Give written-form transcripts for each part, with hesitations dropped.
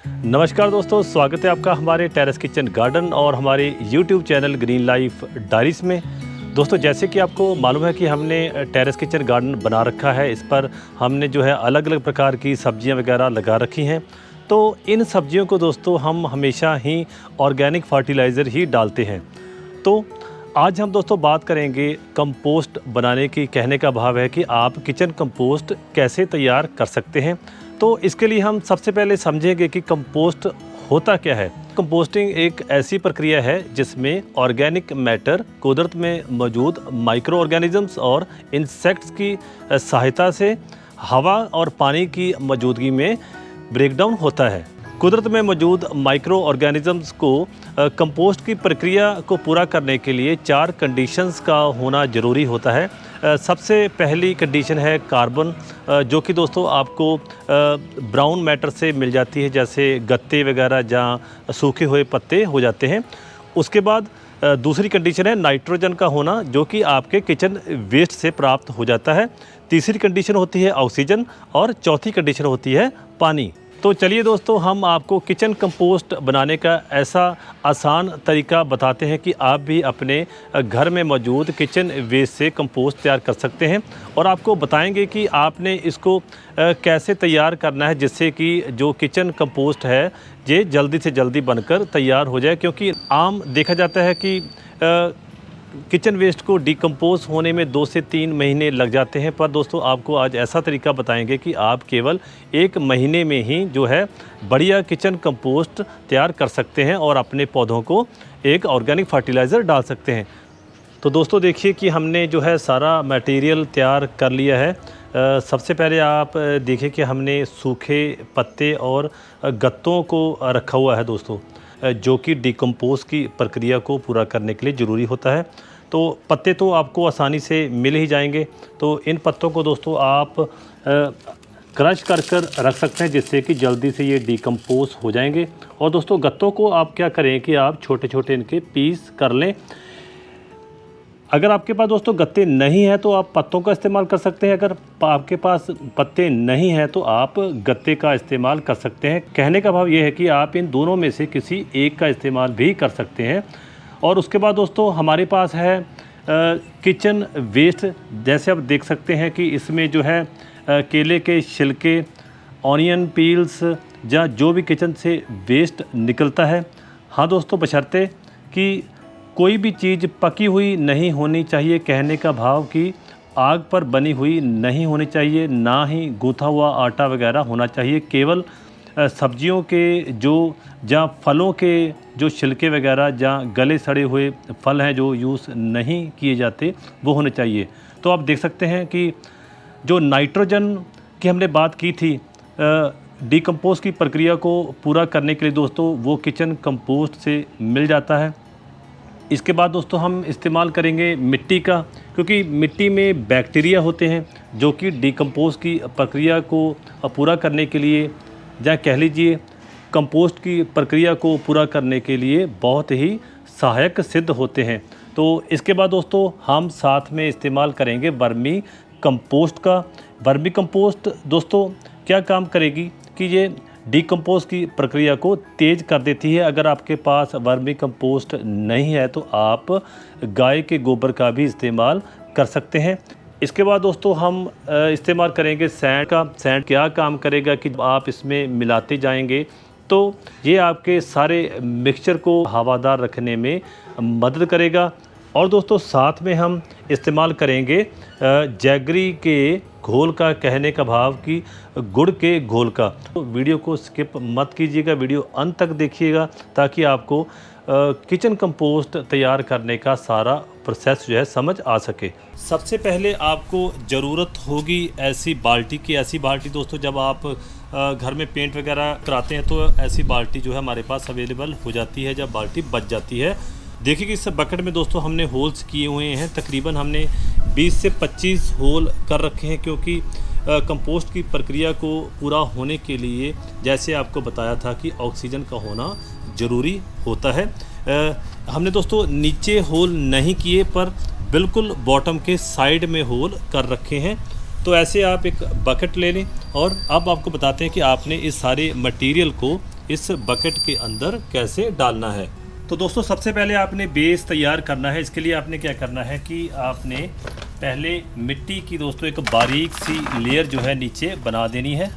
नमस्कार दोस्तों, स्वागत है आपका हमारे टेरेस किचन गार्डन और हमारे YouTube channel green life diaries में। दोस्तों, जैसे कि आपको मालूम है कि हमने टेरेस किचन गार्डन बना रखा है। इस पर हमने जो है अलग अलग प्रकार की सब्जियां वगैरह लगा रखी हैं। तो इन सब्जियों को दोस्तों हम हमेशा ही ऑर्गेनिक फर्टिलाइज़र ही डालते हैं। तो आज हम दोस्तों बात करेंगे कंपोस्ट बनाने की। कहने का भाव है कि आप किचन कंपोस्ट कैसे तैयार कर सकते हैं। तो इसके लिए हम सबसे पहले समझेंगे कि कंपोस्ट होता क्या है। कंपोस्टिंग एक ऐसी प्रक्रिया है जिसमें ऑर्गेनिक मैटर कुदरत में मौजूद माइक्रो ऑर्गेनिजम्स और इंसेक्ट्स की सहायता से हवा और पानी की मौजूदगी में ब्रेकडाउन होता है। कुदरत में मौजूद माइक्रो ऑर्गेनिजम्स को कंपोस्ट की प्रक्रिया को पूरा करने के लिए 4 कंडीशंस का होना ज़रूरी होता है। सबसे पहली कंडीशन है कार्बन, जो कि दोस्तों आपको ब्राउन मैटर से मिल जाती है, जैसे गत्ते वगैरह जहाँ सूखे हुए पत्ते हो जाते हैं। उसके बाद दूसरी कंडीशन है नाइट्रोजन का होना, जो कि आपके किचन वेस्ट से प्राप्त हो जाता है। तीसरी कंडीशन होती है ऑक्सीजन और चौथी कंडीशन होती है पानी। तो चलिए दोस्तों, हम आपको किचन कंपोस्ट बनाने का ऐसा आसान तरीका बताते हैं कि आप भी अपने घर में मौजूद किचन वेस्ट से कंपोस्ट तैयार कर सकते हैं। और आपको बताएंगे कि आपने इसको कैसे तैयार करना है, जिससे कि जो किचन कंपोस्ट है ये जल्दी से जल्दी बनकर तैयार हो जाए। क्योंकि आम देखा जाता है कि किचन वेस्ट को डिकम्पोज होने में 2 से 3 महीने लग जाते हैं। पर दोस्तों, आपको आज ऐसा तरीका बताएंगे कि आप केवल 1 महीने में ही जो है बढ़िया किचन कंपोस्ट तैयार कर सकते हैं और अपने पौधों को एक ऑर्गेनिक फर्टिलाइज़र डाल सकते हैं। तो दोस्तों देखिए कि हमने जो है सारा मटेरियल तैयार कर लिया है। सबसे पहले आप देखिए कि हमने सूखे पत्ते और गत्तों को रखा हुआ है दोस्तों, जो कि डिकम्पोज की प्रक्रिया को पूरा करने के लिए ज़रूरी होता है। तो पत्ते तो आपको आसानी से मिल ही जाएंगे। तो इन पत्तों को दोस्तों आप क्रश कर रख सकते हैं, जिससे कि जल्दी से ये डिकम्पोज हो जाएंगे। और दोस्तों गत्तों को आप क्या करें कि आप छोटे छोटे इनके पीस कर लें। अगर आपके पास दोस्तों गत्ते नहीं हैं तो आप पत्तों का इस्तेमाल कर सकते हैं। अगर आपके पास पत्ते नहीं हैं तो आप गत्ते का इस्तेमाल कर सकते हैं। कहने का भाव ये है कि आप इन दोनों में से किसी एक का इस्तेमाल भी कर सकते हैं। और उसके बाद दोस्तों हमारे पास है किचन वेस्ट। जैसे आप देख सकते हैं कि इसमें जो है केले के छिलके, ऑनियन पील्स या जो भी किचन से वेस्ट निकलता है। हाँ दोस्तों, बशर्ते कि कोई भी चीज़ पकी हुई नहीं होनी चाहिए। कहने का भाव कि आग पर बनी हुई नहीं होनी चाहिए, ना ही गूँथा हुआ आटा वगैरह होना चाहिए। केवल सब्जियों के जो जहाँ फलों के जो छिलके वगैरह, जहाँ गले सड़े हुए फल हैं जो यूज़ नहीं किए जाते, वो होने चाहिए। तो आप देख सकते हैं कि जो नाइट्रोजन की हमने बात की थी डिकम्पोज की प्रक्रिया को पूरा करने के लिए दोस्तों, वो किचन कंपोस्ट से मिल जाता है। इसके बाद दोस्तों हम इस्तेमाल करेंगे मिट्टी का, क्योंकि मिट्टी में बैक्टीरिया होते हैं जो कि डिकम्पोज की प्रक्रिया को पूरा करने के लिए, या कह लीजिए कंपोस्ट की प्रक्रिया को पूरा करने के लिए बहुत ही सहायक सिद्ध होते हैं। तो इसके बाद दोस्तों हम साथ में इस्तेमाल करेंगे वर्मी कंपोस्ट का। वर्मी कंपोस्ट दोस्तों क्या काम करेगी कि ये डिकम्पोज की प्रक्रिया को तेज़ कर देती है। अगर आपके पास वर्मी कंपोस्ट नहीं है तो आप गाय के गोबर का भी इस्तेमाल कर सकते हैं। इसके बाद दोस्तों हम इस्तेमाल करेंगे सैंड का। सैंड क्या काम करेगा कि आप इसमें मिलाते जाएंगे तो ये आपके सारे मिक्सचर को हवादार रखने में मदद करेगा। और दोस्तों साथ में हम इस्तेमाल करेंगे जैगरी के घोल का। कहने का भाव कि गुड़ के घोल का। तो वीडियो को स्किप मत कीजिएगा, वीडियो अंत तक देखिएगा, ताकि आपको किचन कंपोस्ट तैयार करने का सारा प्रोसेस जो है समझ आ सके। सबसे पहले आपको ज़रूरत होगी ऐसी बाल्टी की। ऐसी बाल्टी दोस्तों जब आप घर में पेंट वगैरह कराते हैं तो ऐसी बाल्टी जो है हमारे पास अवेलेबल हो जाती है जब बाल्टी बच जाती है। देखिए कि इस बकेट में दोस्तों हमने होल्स किए हुए हैं। तकरीबन हमने 20 से 25 होल कर रखे हैं, क्योंकि कंपोस्ट की प्रक्रिया को पूरा होने के लिए जैसे आपको बताया था कि ऑक्सीजन का होना ज़रूरी होता है। हमने दोस्तों नीचे होल नहीं किए, पर बिल्कुल बॉटम के साइड में होल कर रखे हैं। तो ऐसे आप एक बकेट ले लें और अब आपको बताते हैं कि आपने इस सारे मटेरियल को इस बकेट के अंदर कैसे डालना है। तो दोस्तों सबसे पहले आपने बेस तैयार करना है। इसके लिए आपने क्या करना है कि आपने पहले मिट्टी की दोस्तों एक बारीक सी लेयर जो है नीचे बना देनी है।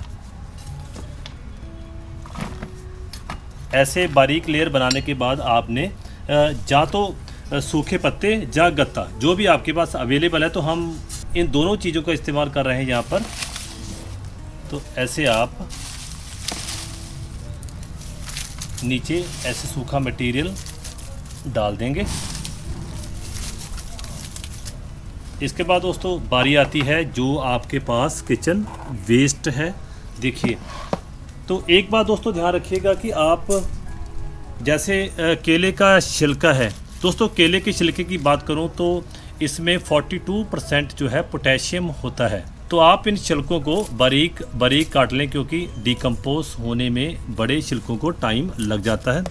ऐसे बारीक लेयर बनाने के बाद आपने या तो सूखे पत्ते या गत्ता जो भी आपके पास अवेलेबल है, तो हम इन दोनों चीज़ों का इस्तेमाल कर रहे हैं यहाँ पर। तो ऐसे आप नीचे ऐसे सूखा मटेरियल डाल देंगे। इसके बाद दोस्तों बारी आती है जो आपके पास किचन वेस्ट है। देखिए, तो एक बात दोस्तों ध्यान रखिएगा कि आप जैसे केले का छिलका है दोस्तों, केले के छिलके की बात करूं तो इसमें 42% जो है पोटेशियम होता है। तो आप इन छिलकों को बारीक बारीक काट लें, क्योंकि डिकम्पोज होने में बड़े छिलकों को टाइम लग जाता है।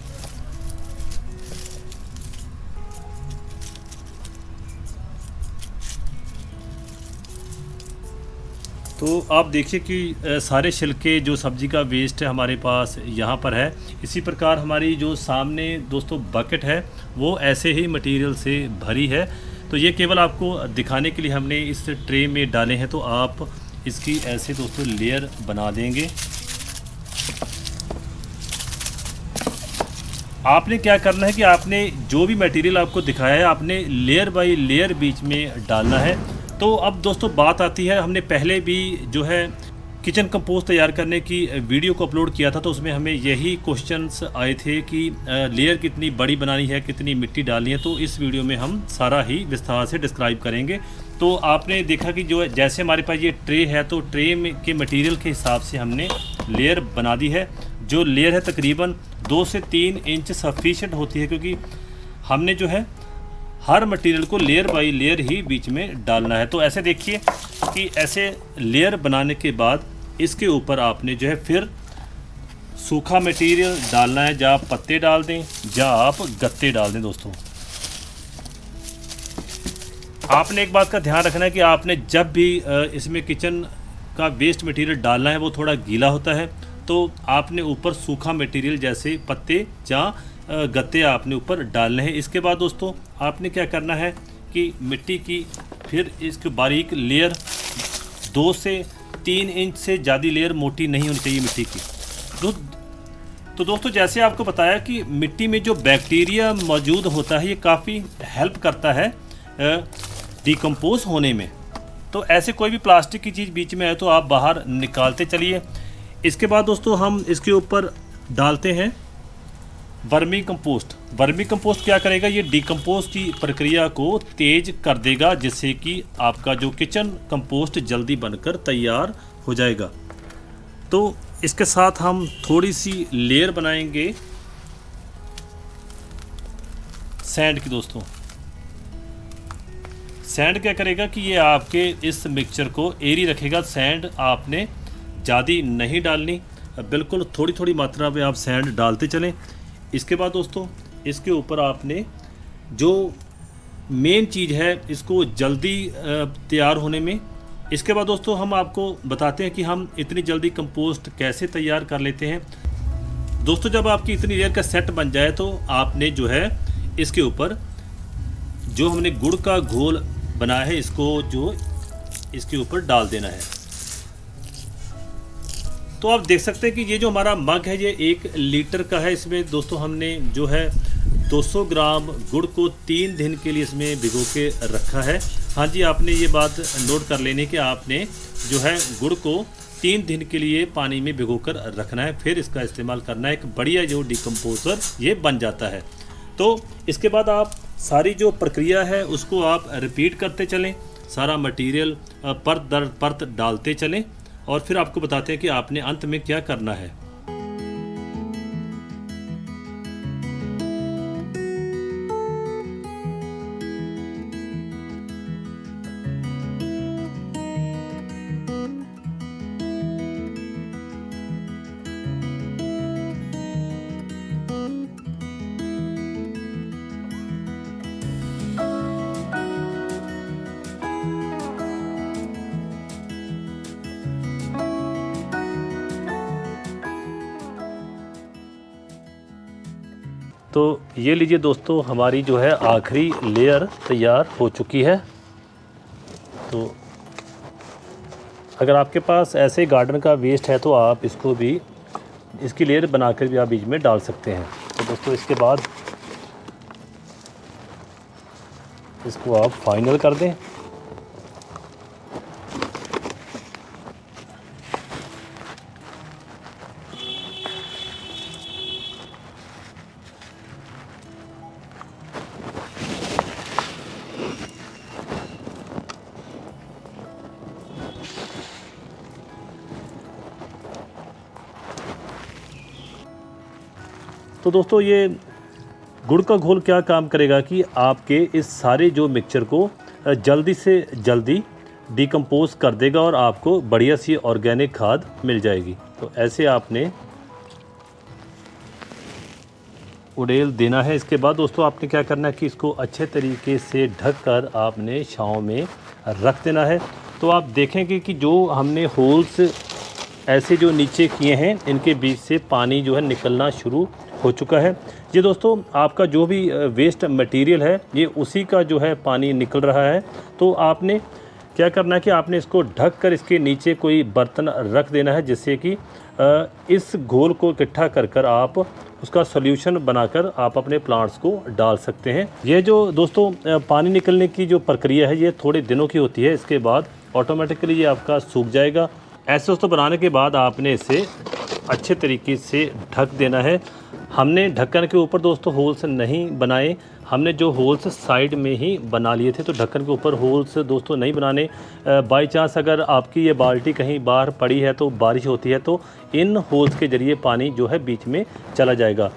तो आप देखिए कि सारे छिलके जो सब्ज़ी का वेस्ट है हमारे पास यहाँ पर है। इसी प्रकार हमारी जो सामने दोस्तों बकेट है वो ऐसे ही मटेरियल से भरी है। तो ये केवल आपको दिखाने के लिए हमने इस ट्रे में डाले हैं। तो आप इसकी ऐसे दोस्तों लेयर बना देंगे। आपने क्या करना है कि आपने जो भी मटेरियल आपको दिखाया है आपने लेयर बाय लेयर बीच में डालना है। तो अब दोस्तों बात आती है, हमने पहले भी जो है किचन कंपोस्ट तैयार करने की वीडियो को अपलोड किया था, तो उसमें हमें यही क्वेश्चंस आए थे कि लेयर कितनी बड़ी बनानी है, कितनी मिट्टी डालनी है। तो इस वीडियो में हम सारा ही विस्तार से डिस्क्राइब करेंगे। तो आपने देखा कि जो जैसे हमारे पास ये ट्रे है, तो ट्रे में के मटेरियल के हिसाब से हमने लेयर बना दी है। जो लेयर है तकरीबन 2 से 3 इंच सफिशिएंट होती है, क्योंकि हमने जो है हर मटेरियल को लेयर बाय लेयर ही बीच में डालना है। तो ऐसे देखिए कि ऐसे लेयर बनाने के बाद इसके ऊपर आपने जो है फिर सूखा मटेरियल डालना है। या आप पत्ते डाल दें या आप गत्ते डाल दें। दोस्तों आपने एक बात का ध्यान रखना है कि आपने जब भी इसमें किचन का वेस्ट मटेरियल डालना है वो थोड़ा गीला होता है। तो आपने ऊपर सूखा मटेरियल जैसे पत्ते या गत्ते आपने ऊपर डालने हैं। इसके बाद दोस्तों आपने क्या करना है कि मिट्टी की फिर इसके बारीक लेयर 2 से 3 इंच से ज़्यादा लेयर मोटी नहीं होनी चाहिए मिट्टी की। तो दोस्तों जैसे आपको बताया कि मिट्टी में जो बैक्टीरिया मौजूद होता है ये काफ़ी हेल्प करता है डिकम्पोज होने में। तो ऐसे कोई भी प्लास्टिक की चीज़ बीच में है तो आप बाहर निकालते चलिए। इसके बाद दोस्तों हम इसके ऊपर डालते हैं वर्मी कंपोस्ट। वर्मी कंपोस्ट क्या करेगा, ये डिकम्पोज की प्रक्रिया को तेज़ कर देगा, जिससे कि आपका जो किचन कंपोस्ट जल्दी बनकर तैयार हो जाएगा। तो इसके साथ हम थोड़ी सी लेयर बनाएंगे सैंड की। दोस्तों सैंड क्या करेगा कि ये आपके इस मिक्सचर को एरी रखेगा। सैंड आपने ज़्यादा नहीं डालनी, बिल्कुल थोड़ी थोड़ी मात्रा में आप सैंड डालते चलें। इसके बाद दोस्तों इसके ऊपर आपने जो मेन चीज़ है इसको जल्दी तैयार होने में, इसके बाद दोस्तों हम आपको बताते हैं कि हम इतनी जल्दी कंपोस्ट कैसे तैयार कर लेते हैं। दोस्तों जब आपकी इतनी लेयर का सेट बन जाए तो आपने जो है इसके ऊपर जो हमने गुड़ का घोल बनाया है इसको जो इसके ऊपर डाल देना है। तो आप देख सकते हैं कि ये जो हमारा मग है ये 1 लीटर का है। इसमें दोस्तों हमने जो है 200 ग्राम गुड़ को 3 दिन के लिए इसमें भिगो के रखा है। हाँ जी, आपने ये बात नोट कर लेनी कि आपने जो है गुड़ को 3 दिन के लिए पानी में भिगोकर रखना है, फिर इसका इस्तेमाल करना है। एक बढ़िया जो डिकम्पोज़र ये बन जाता है। तो इसके बाद आप सारी जो प्रक्रिया है उसको आप रिपीट करते चलें, सारा मटेरियल परत दर परत डालते चलें और फिर आपको बताते हैं कि आपने अंत में क्या करना है। तो ये लीजिए दोस्तों, हमारी जो है आखिरी लेयर तैयार हो चुकी है। तो अगर आपके पास ऐसे गार्डन का वेस्ट है तो आप इसको भी, इसकी लेयर बनाकर भी आप बीच में डाल सकते हैं। तो दोस्तों इसके बाद इसको आप फाइनल कर दें। तो दोस्तों ये गुड़ का घोल क्या काम करेगा कि आपके इस सारे जो मिक्सचर को जल्दी से जल्दी डिकम्पोज कर देगा और आपको बढ़िया सी ऑर्गेनिक खाद मिल जाएगी। तो ऐसे आपने उड़ेल देना है। इसके बाद दोस्तों आपने क्या करना है कि इसको अच्छे तरीके से ढक कर आपने छाँव में रख देना है। तो आप देखेंगे कि जो हमने होल्स ऐसे जो नीचे किए हैं, इनके बीच से पानी जो है निकलना शुरू हो चुका है। ये दोस्तों आपका जो भी वेस्ट मटेरियल है, ये उसी का जो है पानी निकल रहा है। तो आपने क्या करना है कि आपने इसको ढक कर इसके नीचे कोई बर्तन रख देना है, जिससे कि इस घोल को इकट्ठा कर कर आप उसका सॉल्यूशन बनाकर आप अपने प्लांट्स को डाल सकते हैं। ये जो दोस्तों पानी निकलने की जो प्रक्रिया है, ये थोड़े दिनों की होती है। इसके बाद ऑटोमेटिकली ये आपका सूख जाएगा। ऐसे दोस्तों बनाने के बाद आपने इसे अच्छे तरीके से ढक देना है। हमने ढक्कन के ऊपर दोस्तों होल्स नहीं बनाए, हमने जो होल्स साइड में ही बना लिए थे। तो ढक्कन के ऊपर होल्स दोस्तों नहीं बनाने। बाई चांस अगर आपकी ये बाल्टी कहीं बाहर पड़ी है, तो बारिश होती है, तो इन होल्स के ज़रिए पानी जो है बीच में चला जाएगा।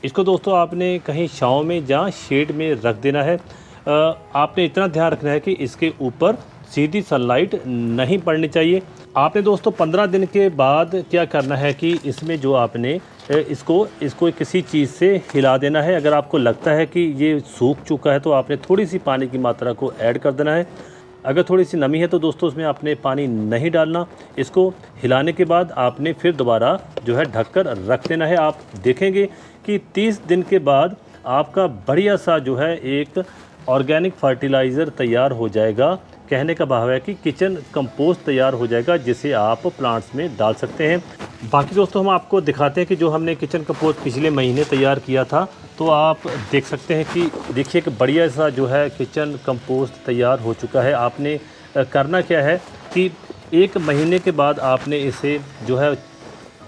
इसको दोस्तों आपने कहीं छाँव में या शेड में रख देना है। आपने इतना ध्यान रखना है कि इसके ऊपर सीधी सनलाइट नहीं पड़नी चाहिए। आपने दोस्तों 15 दिन के बाद क्या करना है कि इसमें जो आपने इसको किसी चीज़ से हिला देना है। अगर आपको लगता है कि ये सूख चुका है, तो आपने थोड़ी सी पानी की मात्रा को ऐड कर देना है। अगर थोड़ी सी नमी है तो दोस्तों उसमें आपने पानी नहीं डालना। इसको हिलाने के बाद आपने फिर दोबारा जो है ढककर रख देना है। आप देखेंगे कि 30 दिन के बाद आपका बढ़िया सा जो है एक ऑर्गेनिक फर्टिलाइज़र तैयार हो जाएगा। कहने का भाव है कि किचन कंपोस्ट तैयार हो जाएगा, जिसे आप प्लांट्स में डाल सकते हैं। बाकी दोस्तों हम आपको दिखाते हैं कि जो हमने किचन कंपोस्ट पिछले महीने तैयार किया था, तो आप देख सकते हैं कि देखिए कि बढ़िया सा जो है किचन कंपोस्ट तैयार हो चुका है। आपने करना क्या है कि 1 महीने के बाद आपने इसे जो है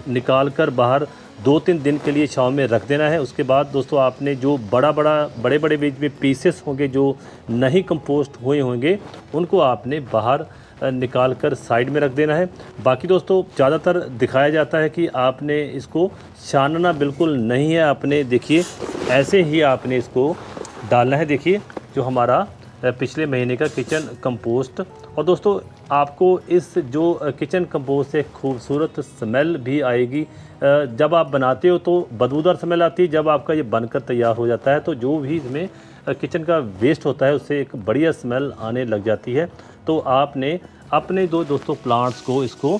निकाल कर बाहर 2-3 दिन के लिए छाँव में रख देना है। उसके बाद दोस्तों आपने जो बड़े बीच में पीसेस होंगे जो नहीं कंपोस्ट हुए होंगे, उनको आपने बाहर निकाल कर साइड में रख देना है। बाकी दोस्तों ज़्यादातर दिखाया जाता है कि आपने इसको छानना बिल्कुल नहीं है। आपने देखिए ऐसे ही आपने इसको डालना है। देखिए जो हमारा पिछले महीने का किचन कंपोस्ट। और दोस्तों आपको इस जो किचन कंपोस्ट से खूबसूरत स्मेल भी आएगी। जब आप बनाते हो तो बदबूदार स्मेल आती है। जब आपका ये बनकर तैयार हो जाता है, तो जो भी इसमें किचन का वेस्ट होता है, उससे एक बढ़िया स्मेल आने लग जाती है। तो आपने अपने दोस्तों प्लांट्स को इसको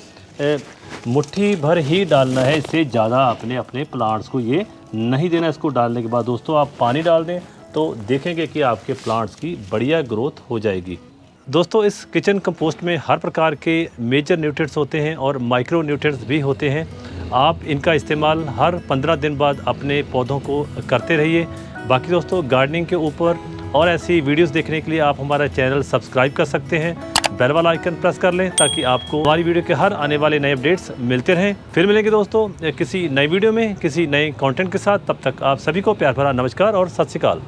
मुट्ठी भर ही डालना है। इससे ज़्यादा आपने अपने प्लांट्स को ये नहीं देना। इसको डालने के बाद दोस्तों आप पानी डाल दें, तो देखेंगे कि आपके प्लांट्स की बढ़िया ग्रोथ हो जाएगी। दोस्तों इस किचन कंपोस्ट में हर प्रकार के मेजर न्यूट्रिएंट्स होते हैं और माइक्रो न्यूट्रिएंट्स भी होते हैं। आप इनका इस्तेमाल हर 15 दिन बाद अपने पौधों को करते रहिए। बाकी दोस्तों गार्डनिंग के ऊपर और ऐसी वीडियोस देखने के लिए आप हमारा चैनल सब्सक्राइब कर सकते हैं। बेल वाला आइकन प्रेस कर लें, ताकि आपको हमारी वीडियो के हर आने वाले नए अपडेट्स मिलते रहें। फिर मिलेंगे दोस्तों किसी नई वीडियो में किसी नए कंटेंट के साथ। तब तक आप सभी को प्यार भरा नमस्कार और सत श्री अकाल।